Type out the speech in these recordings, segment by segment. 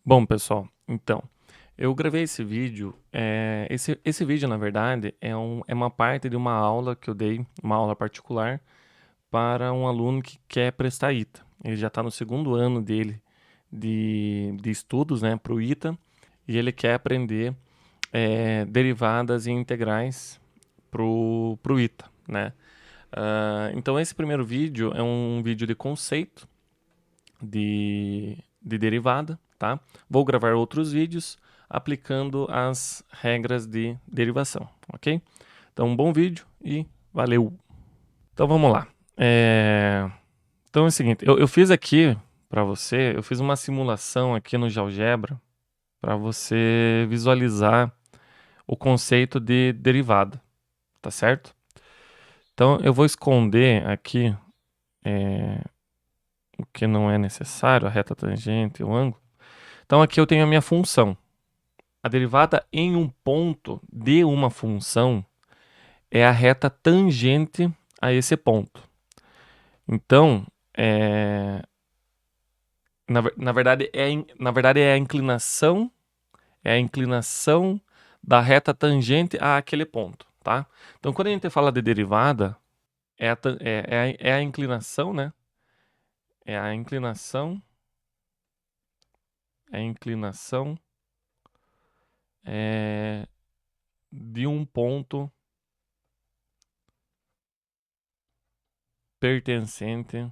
Bom, pessoal, então, eu gravei esse vídeo. Esse vídeo, na verdade, é uma parte de uma aula que eu dei, uma aula particular, para um aluno que quer prestar ITA. Ele já está no segundo ano dele de estudos, né, para o ITA, e ele quer aprender derivadas e integrais para o ITA, né? Então, esse primeiro vídeo é um vídeo de conceito de derivada, tá? Vou gravar outros vídeos aplicando as regras de derivação, ok? Então, um bom vídeo e valeu! Então, vamos lá. Então, é o seguinte, eu fiz aqui para você, eu fiz uma simulação aqui no GeoGebra para você visualizar o conceito de derivada, tá certo? Então, eu vou esconder aqui o que não é necessário, a reta tangente, o ângulo. Então, aqui eu tenho a minha função. A derivada em um ponto de uma função é a reta tangente a esse ponto. Então, na verdade é a inclinação da reta tangente àquele ponto, tá? Então, quando a gente fala de derivada, é a inclinação, né? É a inclinação, é a inclinação de um ponto pertencente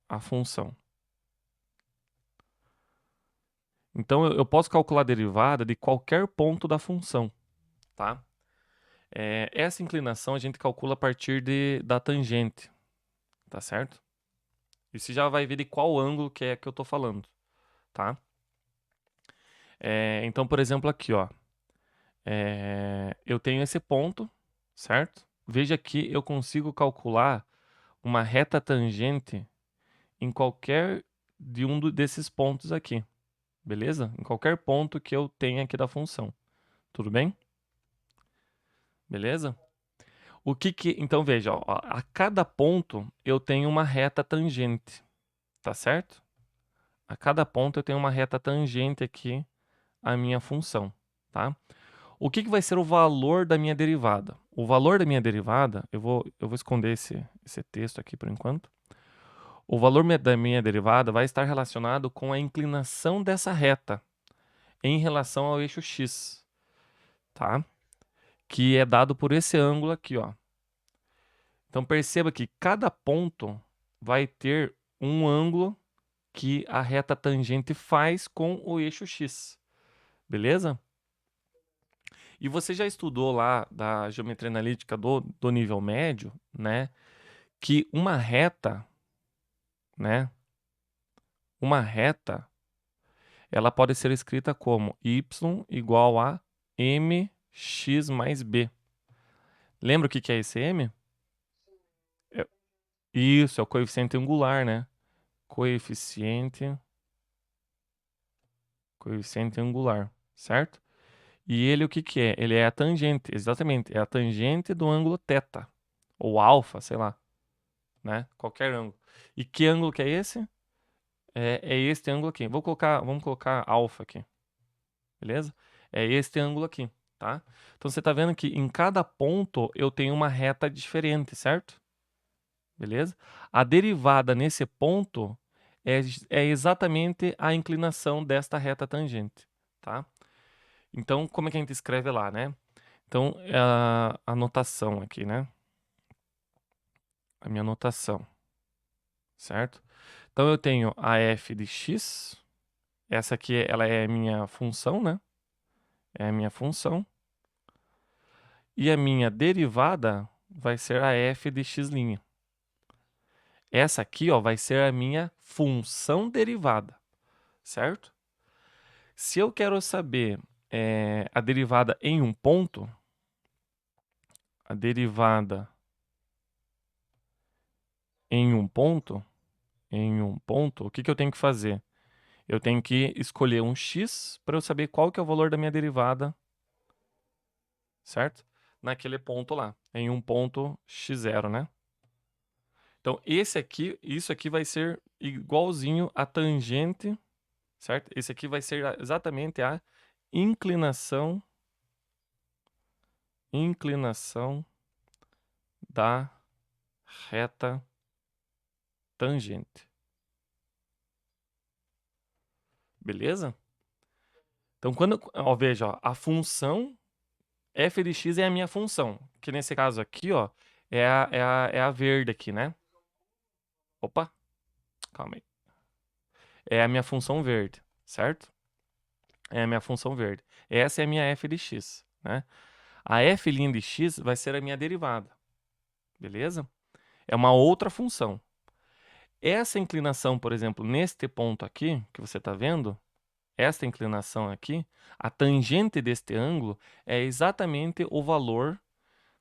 à função. Então, eu posso calcular a derivada de qualquer ponto da função, tá? Essa inclinação a gente calcula a partir da tangente, tá certo? E você já vai ver de qual ângulo que é que eu tô falando, tá? Então, por exemplo, aqui, ó. Eu tenho esse ponto, certo? Veja que eu consigo calcular uma reta tangente em qualquer de desses pontos aqui, beleza? Em qualquer ponto que eu tenha aqui da função. Tudo bem? Beleza? Então veja, ó, a cada ponto eu tenho uma reta tangente, tá certo? A cada ponto eu tenho uma reta tangente aqui à minha função, tá? O que vai ser o valor da minha derivada? O valor da minha derivada, eu vou esconder esse texto aqui por enquanto. O valor da minha derivada vai estar relacionado com a inclinação dessa reta em relação ao eixo x, tá? Que é dado por esse ângulo aqui, ó. Então perceba que cada ponto vai ter um ângulo que a reta tangente faz com o eixo x, beleza? E você já estudou lá da geometria analítica do nível médio, né? Que uma reta, né? Uma reta, ela pode ser escrita como y igual a mx mais b. Lembra o que é esse m? É- Isso, é o coeficiente angular, né? Coeficiente angular, certo? E ele o que é? Ele é a tangente, exatamente, é a tangente do ângulo θ, ou alfa, sei lá, né? Qualquer ângulo. E que ângulo que é esse? É este ângulo aqui. Vamos colocar alfa aqui, beleza? É este ângulo aqui, tá? Então você tá vendo que em cada ponto eu tenho uma reta diferente, certo? Beleza? A derivada nesse ponto é exatamente a inclinação desta reta tangente, tá? Então, como é que a gente escreve lá, né? Então, a notação aqui, né? A minha notação, certo? Então, eu tenho a f de x. Essa aqui, ela é a minha função, né? É a minha função. E a minha derivada vai ser a f de x'. Essa aqui, ó, vai ser a minha função derivada, certo? Se eu quero saber a derivada em um ponto, a derivada em um ponto, o que eu tenho que fazer? Eu tenho que escolher um x para eu saber qual que é o valor da minha derivada, certo? Naquele ponto lá, em um ponto x0, né? Então, isso aqui vai ser igualzinho a tangente, certo? Esse aqui vai ser exatamente a inclinação da reta tangente. Beleza? Então, ó, veja, ó, a função f de x é a minha função, que nesse caso aqui, ó, é a verde aqui, né? Opa, calma aí. É a minha função verde, certo? É a minha função verde. Essa é a minha f de x, né? A f' de x vai ser a minha derivada, beleza? É uma outra função. Essa inclinação, por exemplo, neste ponto aqui, que você está vendo, esta inclinação aqui, a tangente deste ângulo é exatamente o valor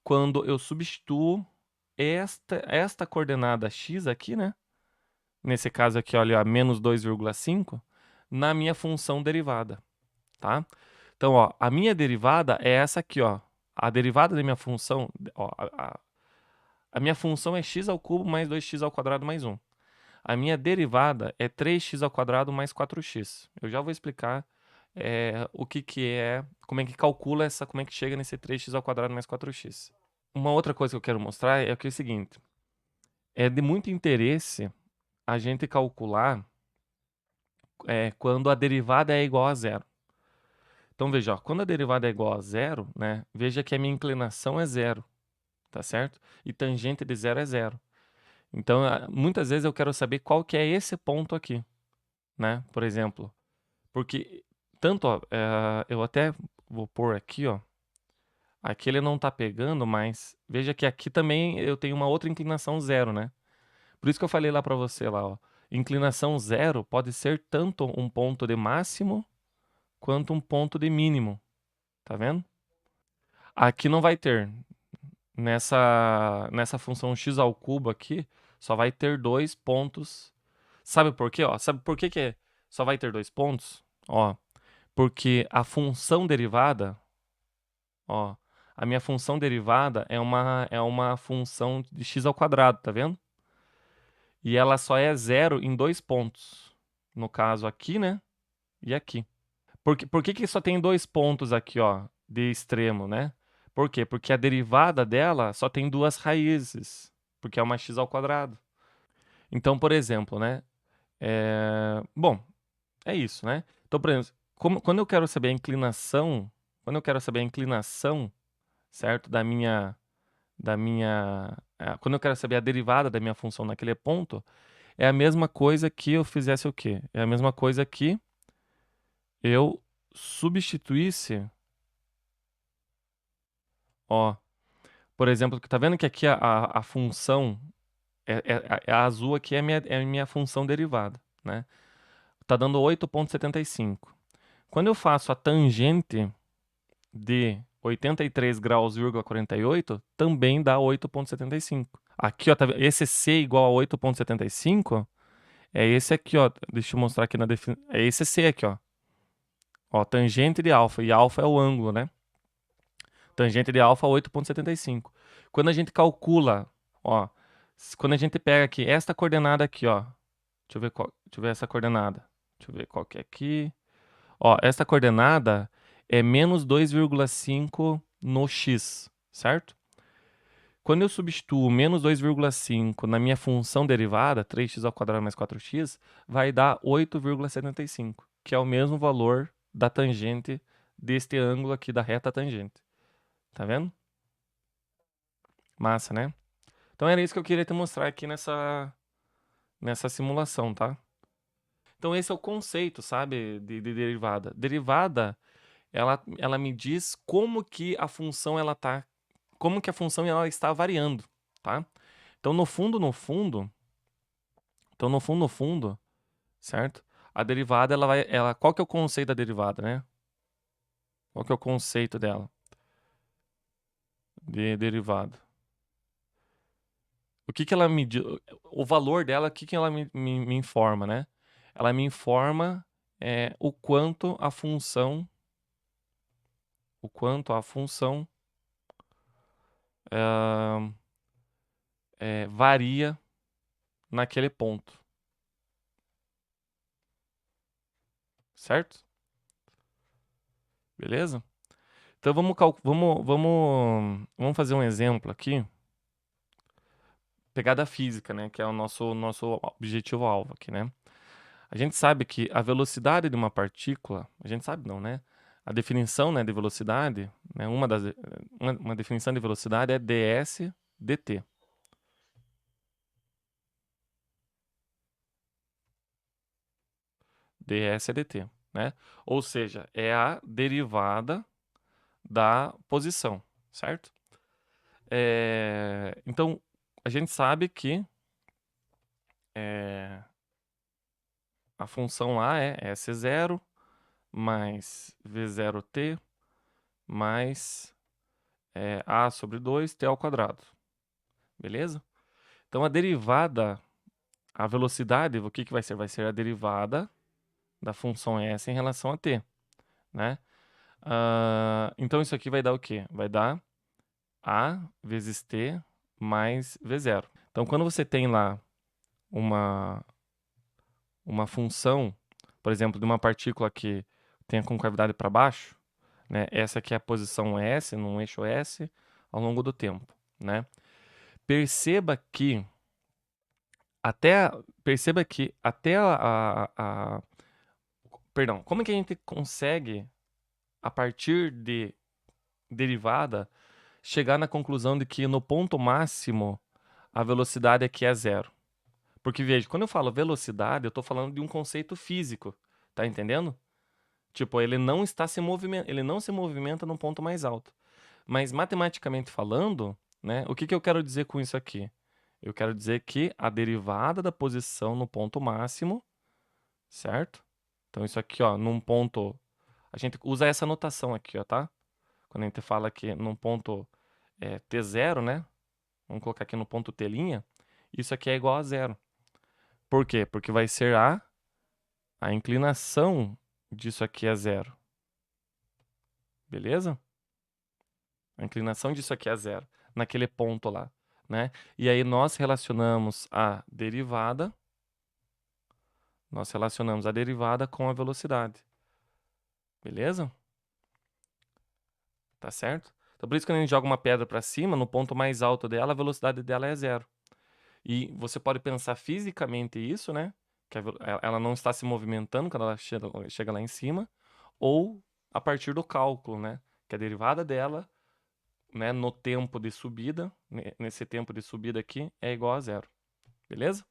quando eu substituo esta coordenada x aqui, né? Nesse caso aqui, olha, a menos 2,5, na minha função derivada, tá? Então, ó, a minha derivada é essa aqui, ó. A derivada da minha função, ó, a minha função é x ao cubo mais 2x ao quadrado mais 1. A minha derivada é 3x ao quadrado mais 4x. Eu já vou explicar o que é, como é que calcula essa, como é que chega nesse 3x ao quadrado mais 4x. Uma outra coisa que eu quero mostrar é que é o seguinte, é de muito interesse a gente calcular quando a derivada é igual a zero. Então veja, ó, quando a derivada é igual a zero, né, veja que a minha inclinação é zero, tá certo? E tangente de zero é zero. Então, muitas vezes eu quero saber qual que é esse ponto aqui, né? Por exemplo, porque tanto, ó, eu até vou pôr aqui, ó. Aqui ele não tá pegando, mas veja que aqui também eu tenho uma outra inclinação zero, né? Por isso que eu falei lá pra você lá, ó. Inclinação zero pode ser tanto um ponto de máximo quanto um ponto de mínimo. Tá vendo? Aqui não vai ter. Nessa função x ao cubo aqui, só vai ter 2 pontos. Sabe por quê? Ó, sabe por que só vai ter 2 pontos? Ó, porque a função derivada, ó, a minha função derivada é uma função de x ao quadrado, tá vendo? E ela só é zero em 2 pontos. No caso aqui, né? E aqui. Por que só tem 2 pontos aqui, ó, de extremo, né? Por quê? Porque a derivada dela só tem 2 raízes, porque é uma x ao quadrado. Então, por exemplo, né? Bom, é isso, né? Então, por exemplo, quando eu quero saber a inclinação, certo, quando eu quero saber a derivada da minha função naquele ponto, é a mesma coisa que eu fizesse o quê? É a mesma coisa que eu substituísse, ó, por exemplo, tá vendo que aqui a função a azul aqui é a minha função derivada, né? Tá dando 8,75. Quando eu faço a tangente de 83 graus, 48, também dá 8,75. Aqui, ó, esse C igual a 8,75 é esse aqui, ó. Deixa eu mostrar aqui na definição. É esse C aqui, ó. Ó, tangente de alfa. E alfa é o ângulo, né? Tangente de alfa 8,75. Quando a gente calcula, ó, quando a gente pega aqui esta coordenada aqui, ó. Deixa eu ver essa coordenada. Deixa eu ver qual que é aqui. Ó, essa coordenada é menos 2,5 no x, certo? Quando eu substituo menos 2,5 na minha função derivada, 3x ao quadrado mais 4x, vai dar 8,75, que é o mesmo valor da tangente deste ângulo aqui da reta tangente. Tá vendo? Massa, né? Então era isso que eu queria te mostrar aqui nessa simulação, tá? Então esse é o conceito, sabe, de derivada. Derivada, ela me diz como que a função ela está variando, tá? Então no fundo, certo? A derivada qual que é o conceito da derivada, né? Qual que é o conceito dela? De derivada. O que que ela me diz? O valor dela, o que que ela me informa, né? Ela me informa o quanto a função ah, varia naquele ponto. certo? Beleza? Então vamos fazer um exemplo aqui, pegada física, né, que é o nosso objetivo-alvo aqui, né? A gente sabe que a velocidade de uma partícula, a gente sabe não, né? A definição, né, de velocidade, né, uma definição de velocidade é ds dt. ds é dt, né? Ou seja, é a derivada da posição, certo? Então, a gente sabe que a função lá é S0 mais V0t mais A sobre 2t ao quadrado. Beleza? Então, a derivada, a velocidade, o que vai ser? Vai ser a derivada da função S em relação a t, né? Então, isso aqui vai dar o quê? Vai dar A vezes t mais V0. Então, quando você tem lá uma função, por exemplo, de uma partícula que tem a concavidade para baixo, né? Essa aqui é a posição S, num eixo S, ao longo do tempo, né? Perceba que até perdão, como é que a gente consegue, a partir de derivada, chegar na conclusão de que no ponto máximo a velocidade aqui é zero? Porque, veja, quando eu falo velocidade, eu estou falando de um conceito físico, tá entendendo? Tipo, ele não se movimenta num ponto mais alto. Mas matematicamente falando, né, o que que eu quero dizer com isso aqui? Eu quero dizer que a derivada da posição no ponto máximo, certo? Então isso aqui, ó, num ponto, a gente usa essa notação aqui, ó, tá? Quando a gente fala que num ponto t0, né? Vamos colocar aqui no ponto t', isso aqui é igual a zero. Por quê? Porque vai ser a inclinação disso aqui é zero. Beleza? A inclinação disso aqui é zero, naquele ponto lá, né? E aí nós relacionamos a derivada com a velocidade. Beleza? Tá certo? Então por isso que quando a gente joga uma pedra para cima, no ponto mais alto dela, a velocidade dela é zero. E você pode pensar fisicamente isso, né? Que ela não está se movimentando quando ela chega lá em cima, ou a partir do cálculo, né? Que a derivada dela, né, no tempo de subida, nesse tempo de subida aqui, é igual a zero. Beleza?